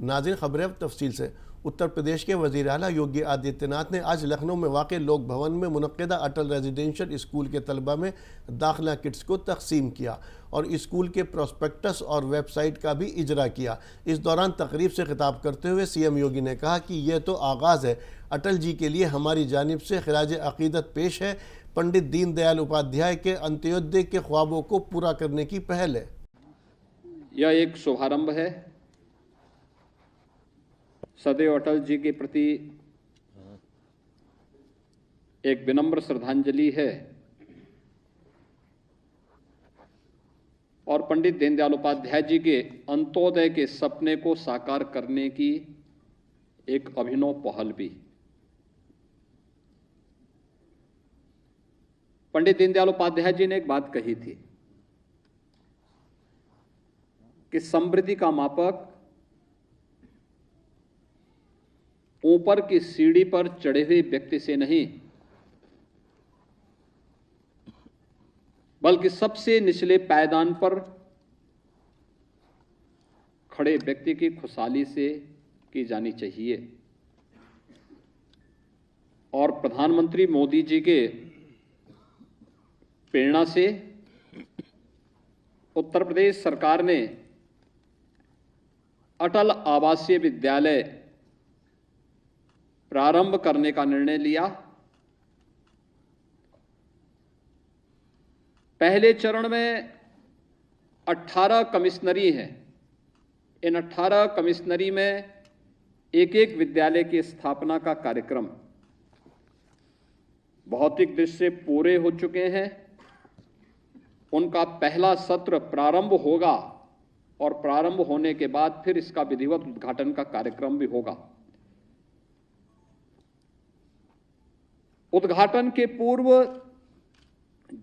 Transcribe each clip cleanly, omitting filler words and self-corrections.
नाज़रीन, खबरें अब तफसील से। उत्तर प्रदेश के वज़ीर आला योगी आदित्यनाथ ने आज लखनऊ में वाक़ लोक भवन में मुनक़्क़दा अटल रेजिडेंशियल स्कूल के तलबा में दाखिला किट्स को तकसीम किया और स्कूल के प्रोस्पेक्टस और वेबसाइट का भी इजरा किया। इस दौरान तकरीब से खिताब करते हुए सीएम योगी ने कहा कि यह तो आगाज़ है, अटल जी के लिए हमारी जानिब से खिराज अक़ीदत पेश है। पंडित दीनदयाल उपाध्याय के अंत्योदय के ख्वाबों को पूरा करने की पहल है। यह एक शुभारंभ है। सदैव अटल जी के प्रति एक विनम्र श्रद्धांजलि है और पंडित दीनदयाल उपाध्याय जी के अंत्योदय के सपने को साकार करने की एक अभिनव पहल भी। पंडित दीनदयाल उपाध्याय जी ने एक बात कही थी कि समृद्धि का मापक ऊपर की सीढ़ी पर चढ़े हुए व्यक्ति से नहीं, बल्कि सबसे निचले पायदान पर खड़े व्यक्ति की खुशहाली से की जानी चाहिए। और प्रधानमंत्री मोदी जी के प्रेरणा से उत्तर प्रदेश सरकार ने अटल आवासीय विद्यालय प्रारंभ करने का निर्णय लिया। पहले चरण में 18 कमिश्नरी हैं। इन 18 कमिश्नरी में एक एक विद्यालय की स्थापना का कार्यक्रम भौतिक दृष्टि से पूरे हो चुके हैं। उनका पहला सत्र प्रारंभ होगा और प्रारंभ होने के बाद फिर इसका विधिवत उद्घाटन का कार्यक्रम भी होगा। उद्घाटन के पूर्व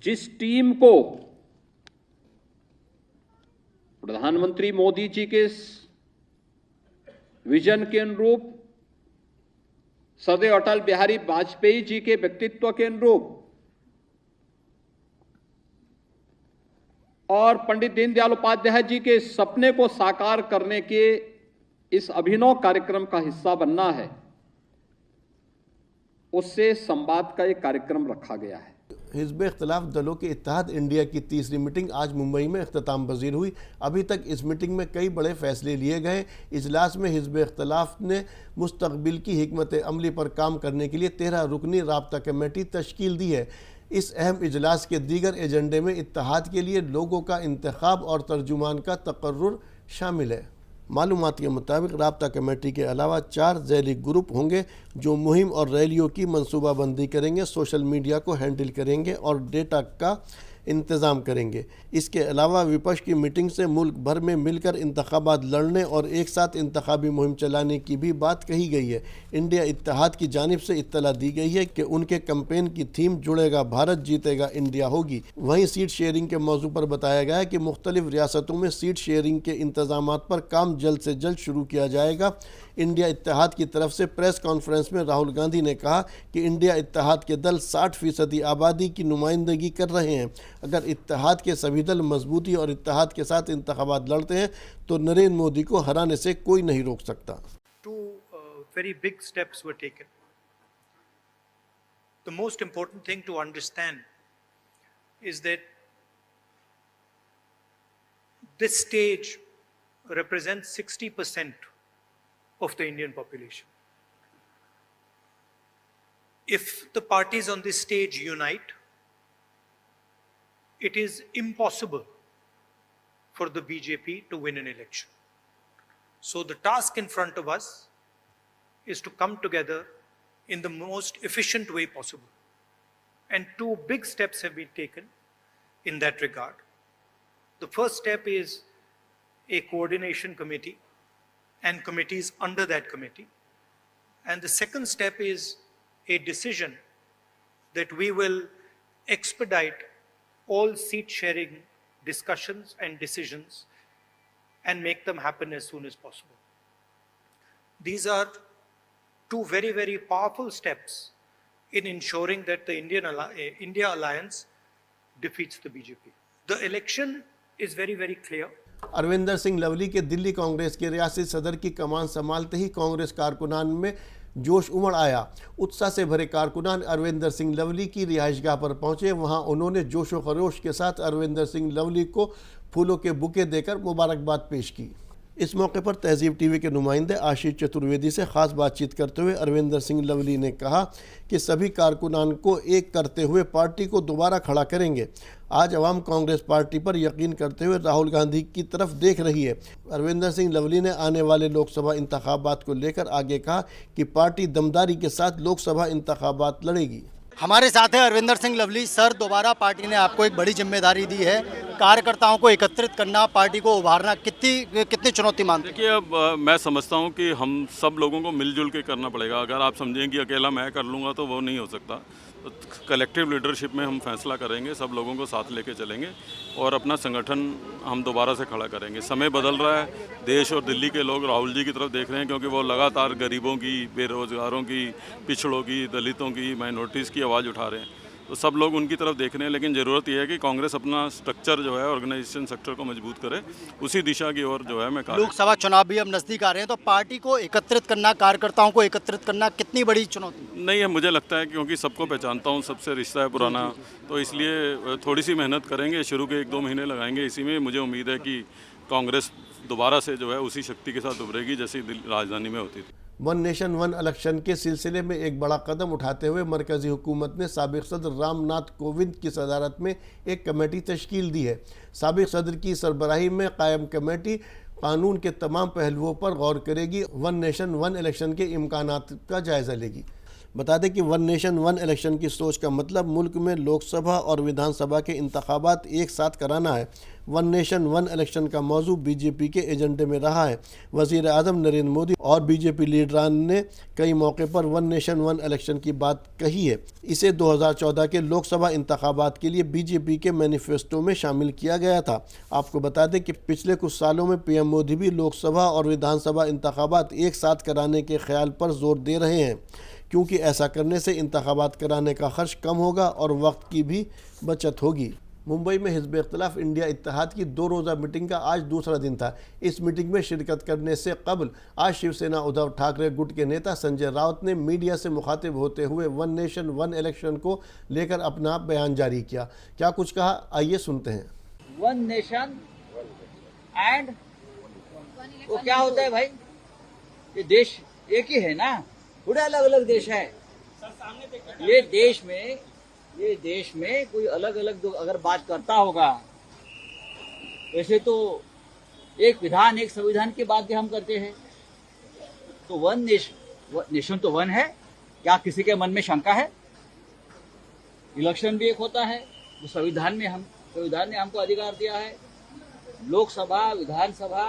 जिस टीम को प्रधानमंत्री मोदी जी के विजन के अनुरूप, सदैव अटल बिहारी वाजपेयी जी के व्यक्तित्व के अनुरूप और पंडित दीनदयाल उपाध्याय जी के सपने को साकार करने के इस अभिनव कार्यक्रम का हिस्सा बनना है, उससे संवाद का एक कार्यक्रम रखा गया है। हिज़्ब इख्तिलाफ दलों के इत्तेहाद इंडिया की तीसरी मीटिंग आज मुंबई में इख्तिताम पज़ीर हुई। अभी तक इस मीटिंग में कई बड़े फैसले लिए गए। इजलास में हिज़्ब इख्तिलाफ ने मुस्तक़बिल की हिकमत अमली पर काम करने के लिए 13 रुकनी राब्ता कमेटी तश्कील दी है। इस अहम इजलास के दीगर एजेंडे में इत्तेहाद के लिए लोगों का इंतखाब और तर्जुमान का तकर्रुर शामिल है। मालूमात के मुताबिक राब्ता कमेटी के अलावा 4 ज़ैली ग्रुप होंगे जो मुहिम और रैलियों की मनसूबाबंदी करेंगे, सोशल मीडिया को हैंडल करेंगे और डेटा का इंतज़ाम करेंगे। इसके अलावा विपक्ष की मीटिंग से मुल्क भर में मिलकर इंतखाबात लड़ने और एक साथ इंतखाबी मुहिम चलाने की भी बात कही गई है। इंडिया इत्तेहाद की जानिब से इत्तला दी गई है कि उनके कैंपेन की थीम जुड़ेगा भारत जीतेगा इंडिया होगी। वहीं सीट शेयरिंग के मौजू पर बताया गया है कि मुख्तलिफ रियासतों में सीट शेयरिंग के इंतजामात पर काम जल्द से जल्द शुरू किया जाएगा। इंडिया इत्तेहाद की तरफ से प्रेस कॉन्फ्रेंस में राहुल गांधी ने कहा कि इंडिया इत्तेहाद के दल 60% आबादी की नुमाइंदगी कर रहे हैं। अगर इत्तेहाद के सभी दल मजबूती और इत्तेहाद के साथ इंतखाबात लड़ते हैं तो नरेंद्र मोदी को हराने से कोई नहीं रोक सकता। Two very big steps were taken. The most important thing to understand is that this stage represents 60% of the Indian population. If the parties on this stage unite, it is impossible for the BJP to win an election. So the task in front of us is to come together in the most efficient way possible. And 2 big steps have been taken in that regard. The first step is a coordination committee and committees under that committee. And the second step is a decision that we will expedite all seat sharing discussions and decisions and make them happen as soon as possible. These are 2 very, very powerful steps in ensuring that the India alliance defeats the BJP. The election is very, very clear. Arvinder Singh Lovely के दिल्ली कांग्रेस के रियासती सदर की कमान संभालते ही कांग्रेस कारकुनान में जोश उमड़ आया। उत्साह से भरे कारकुनान अरविंदर सिंह लवली की रिहाइशगाह पर पहुंचे। वहां उन्होंने जोशो खरोश के साथ अरविंदर सिंह लवली को फूलों के बुके देकर मुबारकबाद पेश की। इस मौके पर तहजीब टीवी के नुमाइंदे आशीष चतुर्वेदी से खास बातचीत करते हुए अरविंदर सिंह लवली ने कहा कि सभी कारकुनान को एक करते हुए पार्टी को दोबारा खड़ा करेंगे। आज अवाम कांग्रेस पार्टी पर यकीन करते हुए राहुल गांधी की तरफ देख रही है। अरविंदर सिंह लवली ने आने वाले लोकसभा इंतखाबात को लेकर आगे कहा कि पार्टी दमदारी के साथ लोकसभा इंतखाबात लड़ेगी। हमारे साथ है अरविंदर सिंह लवली। सर, दोबारा पार्टी ने आपको एक बड़ी जिम्मेदारी दी है, कार्यकर्ताओं को एकत्रित करना, पार्टी को उभारना, कितनी चुनौती मानते हैं? देखिए, अब मैं समझता हूँ कि हम सब लोगों को मिलजुल के करना पड़ेगा। अगर आप समझें कि अकेला मैं कर लूँगा तो वो नहीं हो सकता। तो कलेक्टिव लीडरशिप में हम फैसला करेंगे, सब लोगों को साथ लेके चलेंगे और अपना संगठन हम दोबारा से खड़ा करेंगे। समय बदल रहा है, देश और दिल्ली के लोग राहुल जी की तरफ देख रहे हैं, क्योंकि वो लगातार गरीबों की, बेरोजगारों की, पिछड़ों की, दलितों की, माइनॉरिटीज़ की आवाज़ उठा रहे हैं। तो सब लोग उनकी तरफ देख रहे हैं, लेकिन ज़रूरत यह है कि कांग्रेस अपना स्ट्रक्चर जो है, ऑर्गेनाइजेशन सेक्टर को मजबूत करे, उसी दिशा की ओर जो है मैं लोकसभा चुनाव भी अब नज़दीक आ रहे हैं, तो पार्टी को एकत्रित करना, कार्यकर्ताओं को एकत्रित करना कितनी बड़ी चुनौती? नहीं है, मुझे लगता है क्योंकि सबको पहचानता हूँ, सबसे रिश्ता है पुराना, तो इसलिए थोड़ी सी मेहनत करेंगे, शुरू के 1-2 महीने लगाएंगे। इसी में मुझे उम्मीद है कि कांग्रेस दोबारा से जो है उसी शक्ति के साथ उभरेगी जैसी राजधानी में होती थी। वन नेशन वन इलेक्शन के सिलसिले में एक बड़ा कदम उठाते हुए मरकजी हुकूमत ने साबिक सदर रामनाथ कोविंद की सदारत में एक कमेटी तश्कील दी है। साबिक सदर की सरबराही में कायम कमेटी कानून के तमाम पहलुओं पर गौर करेगी, वन नेशन वन इलेक्शन के इम्कानात का जायज़ा लेगी। बता दें कि वन नेशन वन इलेक्शन की सोच का मतलब मुल्क में लोकसभा और विधानसभा के इंतखाबात एक साथ कराना है। वन नेशन वन इलेक्शन का मौजू बीजेपी के एजेंडे में रहा है। वज़ीर आज़म नरेंद्र मोदी और बीजेपी लीडरान ने कई मौके पर वन नेशन वन इलेक्शन की बात कही है। इसे 2014 के लोकसभा इंतखाबात के लिए बीजेपी के मैनिफेस्टो में शामिल किया गया था। आपको बता दें कि पिछले कुछ सालों में पीएम मोदी भी लोकसभा और विधानसभा इंतखाबात एक साथ कराने के ख्याल पर जोर दे रहे हैं, क्योंकि ऐसा करने से इंतखाबात कराने का खर्च कम होगा और वक्त की भी बचत होगी। मुंबई में हिज़्ब इख्तिलाफ इंडिया इत्तेहाद की 2 रोज़ा मीटिंग का आज दूसरा दिन था। इस मीटिंग में शिरकत करने से कबल आज शिवसेना उद्धव ठाकरे गुट के नेता संजय राउत ने मीडिया से मुखातिब होते हुए वन नेशन वन इलेक्शन को लेकर अपना बयान जारी किया। क्या कुछ कहा, आइए सुनते हैं। वन नेशन एंड वो क्या होता है भाई? ये देश एक ही है ना, थोड़े अलग अलग देश है। ये देश में कोई अलग अलग अगर बात करता होगा, वैसे तो एक विधान एक संविधान की बात भी हम करते हैं। तो वन नेशन तो वन है, क्या किसी के मन में शंका है? इलेक्शन भी एक होता है, जो संविधान ने हमको अधिकार दिया है। लोकसभा, विधानसभा,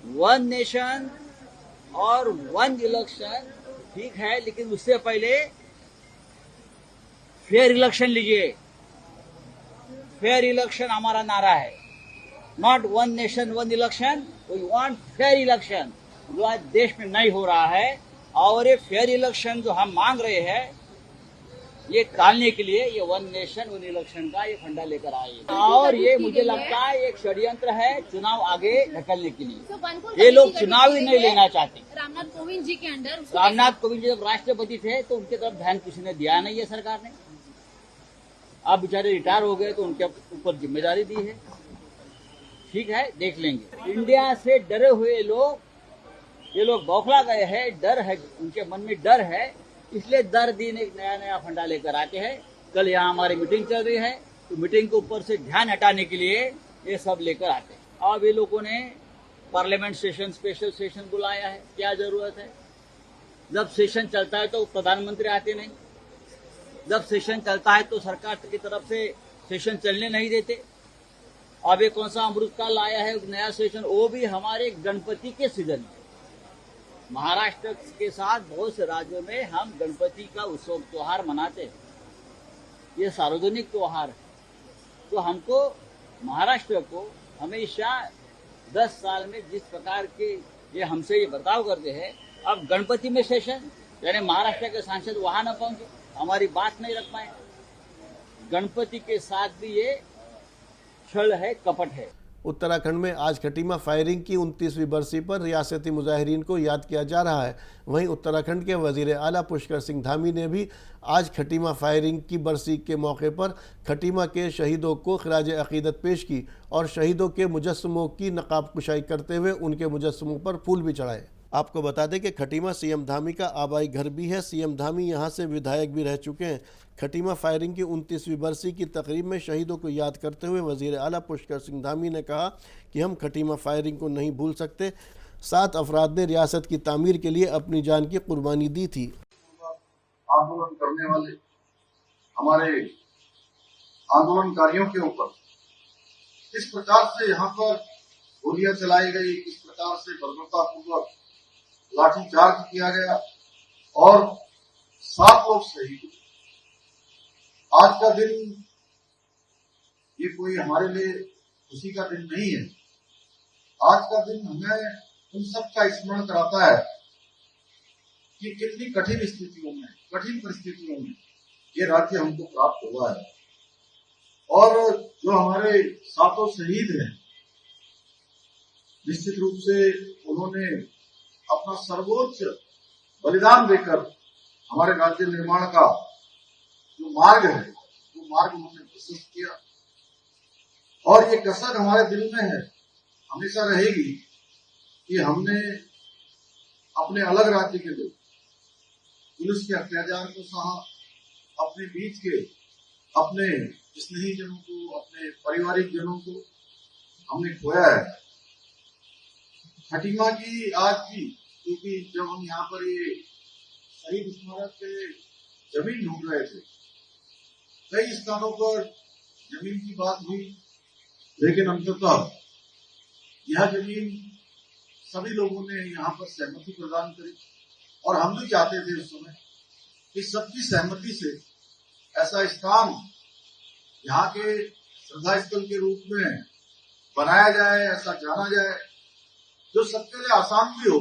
वन नेशन और वन इलेक्शन ठीक है, लेकिन उससे पहले फेयर इलेक्शन लीजिए। फेयर इलेक्शन हमारा नारा है, not one nation one election, we want fair election, जो आज देश में नहीं हो रहा है। और ये फेयर इलेक्शन जो हम मांग रहे हैं, ये टालने के लिए ये वन नेशन वन इलेक्शन का ये फंडा लेकर आए। और ये मुझे लगता है एक षड्यंत्र है चुनाव आगे ढकलने के लिए। ये लोग चुनाव ही नहीं लेना चाहते। रामनाथ कोविंद जी के अंडर, रामनाथ कोविंद जी जब राष्ट्रपति थे तो उनके तरफ ध्यान किसी ने दिया नहीं है सरकार ने। अब बेचारे रिटायर हो गए तो उनके ऊपर जिम्मेदारी दी है। ठीक है, देख लेंगे। इंडिया से डरे हुए लोग, ये लोग बौखला गए हैं, डर है उनके मन में, डर है, इसलिए दर दिन एक नया फंडा लेकर आते हैं। कल यहाँ हमारी मीटिंग चल रही है, तो मीटिंग के ऊपर से ध्यान हटाने के लिए ये सब लेकर आते हैं। अब ये लोगों ने पार्लियामेंट सेशन, स्पेशल सेशन बुलाया है, क्या जरूरत है? जब सेशन चलता है तो प्रधानमंत्री आते नहीं, जब सेशन चलता है तो सरकार की तरफ से सेशन चलने नहीं देते। अब ये कौन सा अमृतकाल आया है, नया सेशन, वो भी हमारे गणपति के सीजन में। महाराष्ट्र के साथ बहुत से राज्यों में हम गणपति का उत्सव त्योहार मनाते हैं, ये सार्वजनिक त्योहार है। तो हमको महाराष्ट्र को हमेशा 10 साल में जिस प्रकार के ये हमसे ये बर्ताव करते हैं, अब गणपति में सेशन, यानी महाराष्ट्र के सांसद वहां न पहुंचे, हमारी बात नहीं रख पाए। गणपति के साथ भी ये छल है, कपट है। उत्तराखंड में आज खटीमा फायरिंग की 29वीं बरसी पर रियासती मुजाहिरीन को याद किया जा रहा है। वहीं उत्तराखंड के वजीर आला पुष्कर सिंह धामी ने भी आज खटीमा फायरिंग की बरसी के मौके पर खटीमा के शहीदों को खिराज अकीदत पेश की और शहीदों के मुजस्समों की नकाब कुशाई करते हुए उनके मुजस्समों पर फूल भी चढ़ाए। आपको बता दें कि खटीमा सीएम धामी का आबाई घर भी है। सीएम धामी यहां से विधायक भी रह चुके हैं। खटीमा फायरिंग की 29वीं बरसी की तकरीब में शहीदों को याद करते हुए वजीर आला पुष्कर सिंह धामी ने कहा कि हम खटीमा फायरिंग को नहीं भूल सकते। 7 अफराद ने रियासत की तामीर के लिए अपनी जान की कुर्बानी दी थी। आंदोलन करने वाले हमारे आंदोलनकारियों के ऊपर किस प्रकार से यहाँ पर गोलियां चलाई गई, किस प्रकार से बर्बरतापूर्वक लाठीचार्ज किया गया और 7 लोग शहीद हुए। आज का दिन ये कोई हमारे लिए खुशी का दिन नहीं है। आज का दिन हमें उन सब का स्मरण कराता है कि कितनी कठिन स्थितियों में, कठिन परिस्थितियों में ये राज्य हमको प्राप्त हुआ है। और जो हमारे 7 शहीद हैं, निश्चित रूप से उन्होंने अपना सर्वोच्च बलिदान देकर हमारे राज्य निर्माण का जो मार्ग है वो मार्ग उन्होंने प्रशस्त किया। और ये कसर हमारे दिल में है, हमेशा रहेगी कि हमने अपने अलग राज्य के लोग पुलिस के अत्याचार को सहा, अपने बीच के अपने स्नेही जनों को, अपने पारिवारिक जनों को हमने खोया है। खटीमा की आज की, क्योंकि जब हम यहाँ पर ये शहीद स्मारक के जमीन ढूंढ रहे थे, कई स्थानों पर जमीन की बात हुई, लेकिन अंततः यह जमीन सभी लोगों ने यहाँ पर सहमति प्रदान करी और हम भी चाहते थे उस समय कि सबकी सहमति से ऐसा स्थान यहाँ के श्रद्धा स्थल के रूप में बनाया जाए, ऐसा जाना जाए जो सबके लिए आसान भी हो।